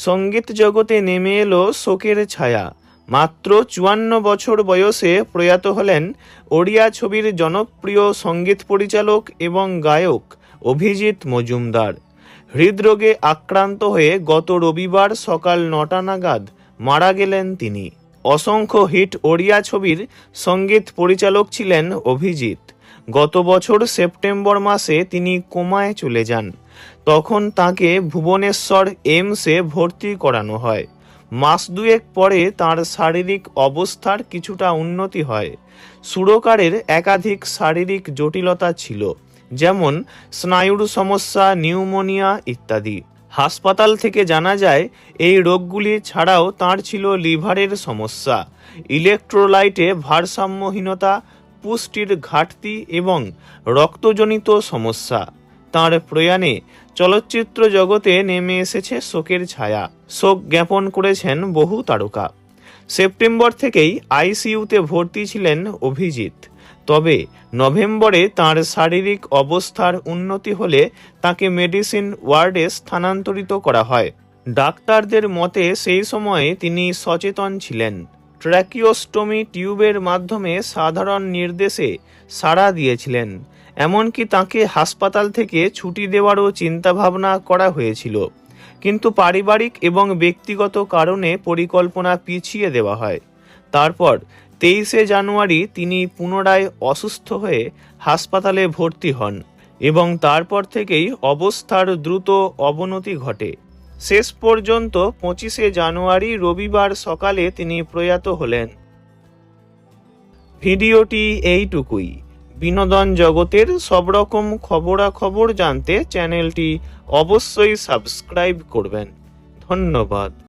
সঙ্গীত জগতে নেমে এলো শোকের ছায়া। মাত্র 54 বছর বয়সে প্রয়াত হলেন ওড়িয়া ছবির জনপ্রিয় সঙ্গীত পরিচালক এবং গায়ক অভিজিৎ মজুমদার। হৃদরোগে আক্রান্ত হয়ে গত রবিবার সকাল 9টা নাগাদ মারা গেলেন তিনি। অসংখ্য হিট ওড়িয়া ছবির সঙ্গীত পরিচালক ছিলেন অভিজিৎ। গত বছর সেপ্টেম্বর মাসে তিনি কোমায় চলে যান। তখন তাকে ভুবনেশ্বর এইমসে ভর্তি করানো হয়। মাস দুয়েক পরে তার শারীরিক অবস্থার কিছুটা উন্নতি হয়। সুরকারের একাধিক শারীরিক জটিলতা ছিল, যেমন স্নায়ুর সমস্যা, নিউমোনিয়া ইত্যাদি। হাসপাতাল থেকে জানা যায় এই রোগগুলি ছাড়াও তার ছিল লিভারের সমস্যা, ইলেকট্রোলাইটে ভারসাম্যহীনতা, পুষ্টির ঘাটতি এবং রক্তজনিত সমস্যা। তাঁর প্রয়াণে চলচ্চিত্র জগতে নেমে এসেছে শোকের ছায়া। শোক জ্ঞাপন করেছেন বহু তারকা। সেপ্টেম্বর থেকেই আইসিইউতে ভর্তি ছিলেন অভিজিৎ। তবে নভেম্বরে তাঁর শারীরিক অবস্থার উন্নতি হলে তাকে মেডিসিন ওয়ার্ডে স্থানান্তরিত করা হয়। ডাক্তারদের মতে সেই সময়ে তিনি সচেতন ছিলেন। ট্র্যাকিওস্টোমি টিউবের মাধ্যমে সাধারণ নির্দেশে সাড়া দিয়েছিলেন। এমনকি তাকে হাসপাতাল থেকে ছুটি দেওয়ারও চিন্তাভাবনা করা হয়েছিল, কিন্তু পারিবারিক এবং ব্যক্তিগত কারণে পরিকল্পনা পিছিয়ে দেওয়া হয়। তারপর 23শে জানুয়ারি তিনি পুনরায় অসুস্থ হয়ে হাসপাতালে ভর্তি হন এবং তারপর থেকেই অবস্থার দ্রুত অবনতি ঘটে। শেষ পর্যন্ত 25শে জানুয়ারি রবিবার সকালে তিনি প্রয়াত হলেন। ভিডিওটি এইটুকুই। বিনোদন জগতের সব রকম খবরাখবর জানতে চ্যানেলটি অবশ্যই সাবস্ক্রাইব করবেন। ধন্যবাদ।